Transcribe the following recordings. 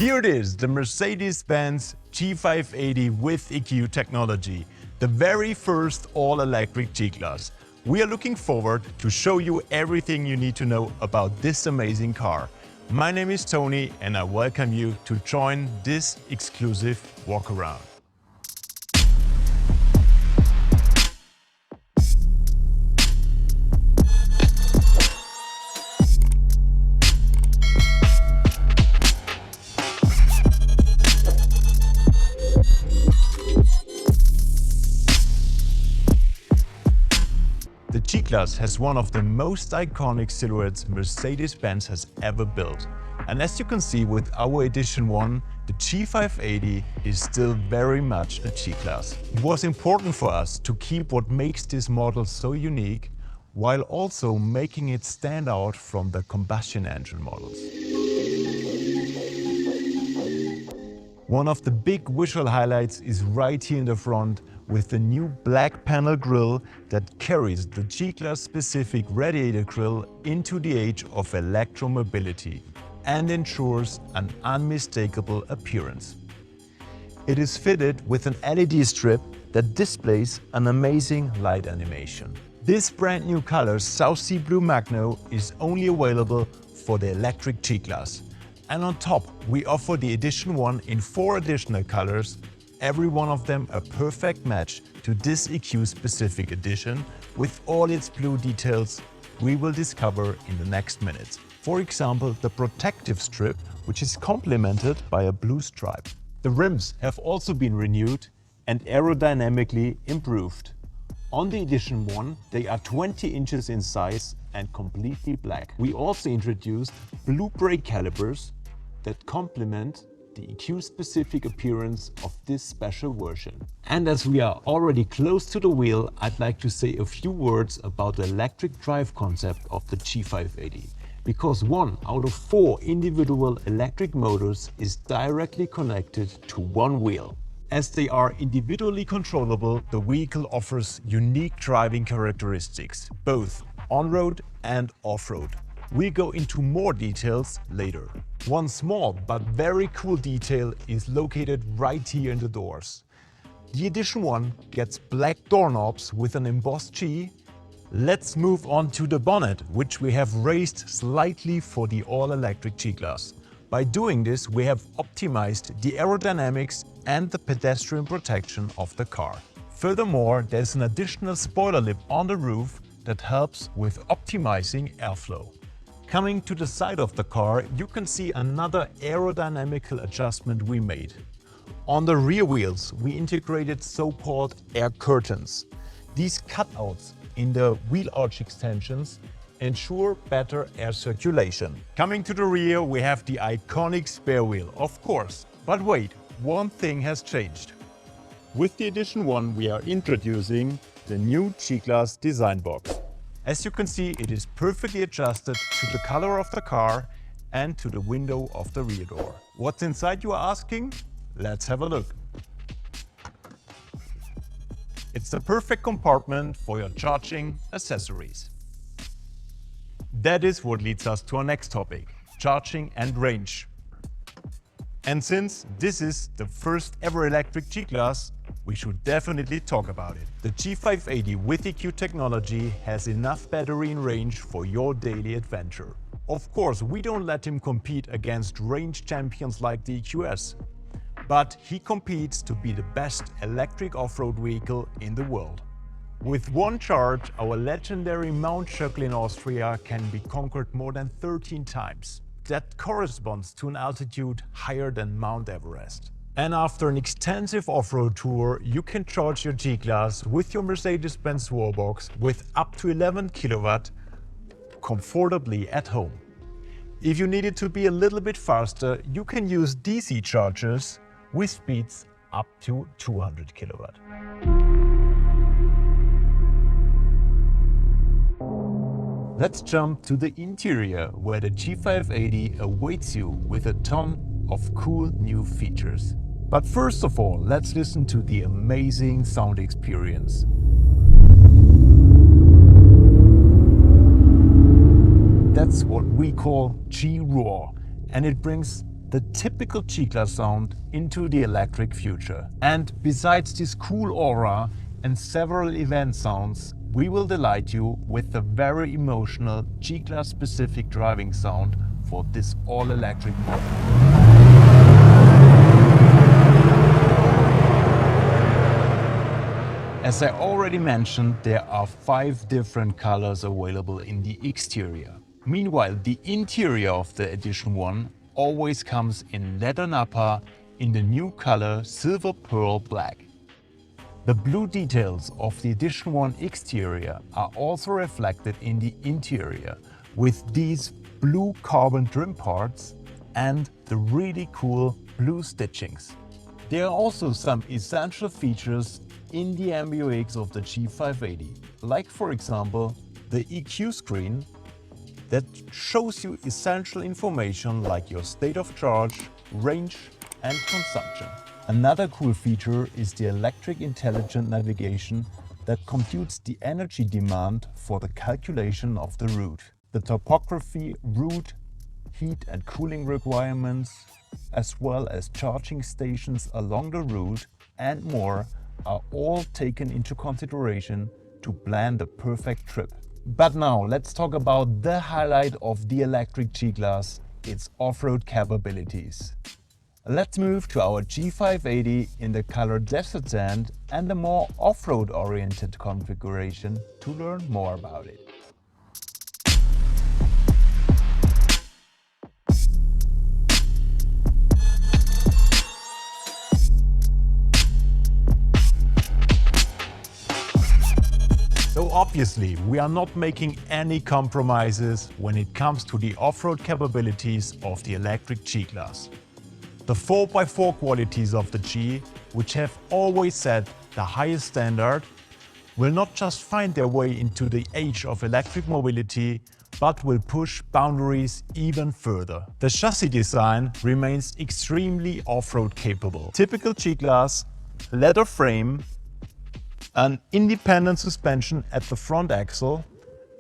Here it is, the Mercedes-Benz G580 with EQ technology, the very first all-electric G-Class. We are looking forward to show you everything you need to know about this amazing car. My name is Tony and I welcome you to join this exclusive walk around. The G-Class has one of the most iconic silhouettes Mercedes-Benz has ever built. And as you can see with our Edition 1, the G580 is still very much a G-Class. It was important for us to keep what makes this model so unique, while also making it stand out from the combustion engine models. One of the big visual highlights is right here in the front, with the new black panel grille that carries the G-Class specific radiator grille into the age of electromobility and ensures an unmistakable appearance. It is fitted with an LED strip that displays an amazing light animation. This brand new color, South Sea Blue Magno, is only available for the electric G-Class. And on top, we offer the Edition 1 in 4 additional colors, every one of them a perfect match to this EQ specific edition with all its blue details we will discover in the next minutes. For example, the protective strip, which is complemented by a blue stripe. The rims have also been renewed and aerodynamically improved. On the Edition 1, they are 20 inches in size and completely black. We also introduced blue brake calipers that complement the EQ-specific appearance of this special version. And as we are already close to the wheel, I'd like to say a few words about the electric drive concept of the G580. Because 1 out of 4 individual electric motors is directly connected to one wheel. As they are individually controllable, the vehicle offers unique driving characteristics, both on-road and off-road. We'll go into more details later. One small but very cool detail is located right here in the doors. The Edition 1 gets black doorknobs with an embossed G. Let's move on to the bonnet, which we have raised slightly for the all-electric G-Class. By doing this, we have optimized the aerodynamics and the pedestrian protection of the car. Furthermore, there's an additional spoiler lip on the roof that helps with optimizing airflow. Coming to the side of the car, you can see another aerodynamical adjustment we made. On the rear wheels, we integrated so-called air curtains. These cutouts in the wheel arch extensions ensure better air circulation. Coming to the rear, we have the iconic spare wheel, of course. But wait, one thing has changed. With the Edition 1, we are introducing the new G-Class design box. As you can see, it is perfectly adjusted to the color of the car and to the window of the rear door. What's inside, you are asking? Let's have a look. It's the perfect compartment for your charging accessories. That is what leads us to our next topic, charging and range. And since this is the first ever electric G-Class, we should definitely talk about it. The G580 with EQ technology has enough battery and range for your daily adventure. Of course, we don't let him compete against range champions like the EQS, but he competes to be the best electric off-road vehicle in the world. With one charge, our legendary Mount Schöckl in Austria can be conquered more than 13 times. That corresponds to an altitude higher than Mount Everest. And after an extensive off-road tour, you can charge your G-Class with your Mercedes-Benz wallbox with up to 11 kW comfortably at home. If you need it to be a little bit faster, you can use DC chargers with speeds up to 200 kW. Let's jump to the interior, where the G580 awaits you with a ton of cool new features. But first of all, let's listen to the amazing sound experience. That's what we call G-Roar, and it brings the typical G-Class sound into the electric future. And besides this cool aura and several event sounds, we will delight you with the very emotional G-Class specific driving sound for this all-electric model. As I already mentioned, there are 5 different colors available in the exterior. Meanwhile, the interior of the Edition 1 always comes in leather nappa in the new color Silver Pearl Black. The blue details of the Edition 1 exterior are also reflected in the interior with these blue carbon trim parts and the really cool blue stitchings. There are also some essential features in the MBUX of the G580, like for example the EQ screen that shows you essential information like your state of charge, range and consumption. Another cool feature is the electric intelligent navigation that computes the energy demand for the calculation of the route. The topography, route, heat and cooling requirements, as well as charging stations along the route and more are all taken into consideration to plan the perfect trip. But now let's talk about the highlight of the electric G-Class, its off-road capabilities. Let's move to our G580 in the color Desert Sand and a more off-road oriented configuration to learn more about it. So obviously, we are not making any compromises when it comes to the off-road capabilities of the electric G-Class. The 4x4 qualities of the G, which have always set the highest standard, will not just find their way into the age of electric mobility, but will push boundaries even further. The chassis design remains extremely off-road capable. Typical G-Class, leather frame, an independent suspension at the front axle,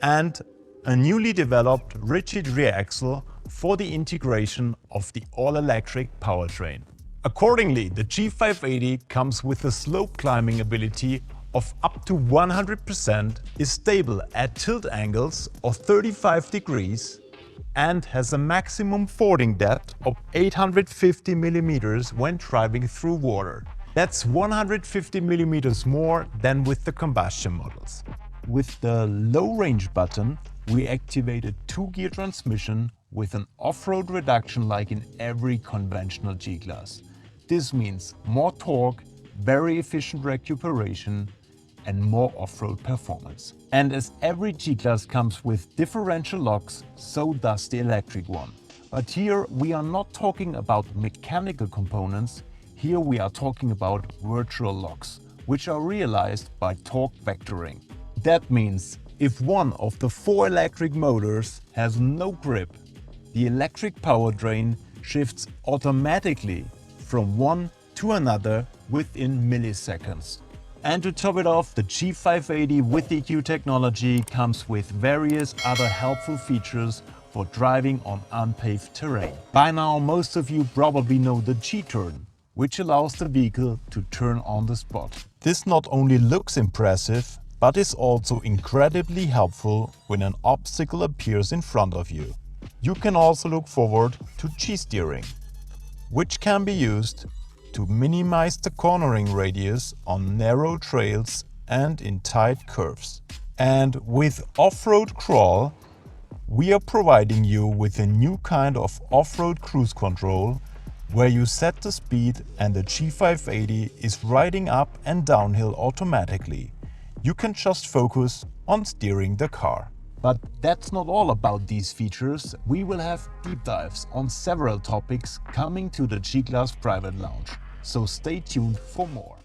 and a newly developed rigid rear axle for the integration of the all-electric powertrain. Accordingly, the G580 comes with a slope climbing ability of up to 100%, is stable at tilt angles of 35 degrees, and has a maximum fording depth of 850 mm when driving through water. That's 150 mm more than with the combustion models. With the low range button, we activate a 2-gear transmission with an off-road reduction like in every conventional G-Class. This means more torque, very efficient recuperation and more off-road performance. And as every G-Class comes with differential locks, so does the electric one. But here we are not talking about mechanical components, here we are talking about virtual locks, which are realized by torque vectoring. That means if one of the 4 electric motors has no grip, the electric powertrain shifts automatically from one to another within milliseconds. And to top it off, the G580 with EQ technology comes with various other helpful features for driving on unpaved terrain. By now, most of you probably know the G-turn, which allows the vehicle to turn on the spot. This not only looks impressive, but is also incredibly helpful when an obstacle appears in front of you. You can also look forward to G-steering, which can be used to minimize the cornering radius on narrow trails and in tight curves. And with off-road crawl, we are providing you with a new kind of off-road cruise control where you set the speed and the G580 is riding up and downhill automatically. You can just focus on steering the car. But that's not all about these features. We will have deep dives on several topics coming to the G-Class private lounge. So stay tuned for more.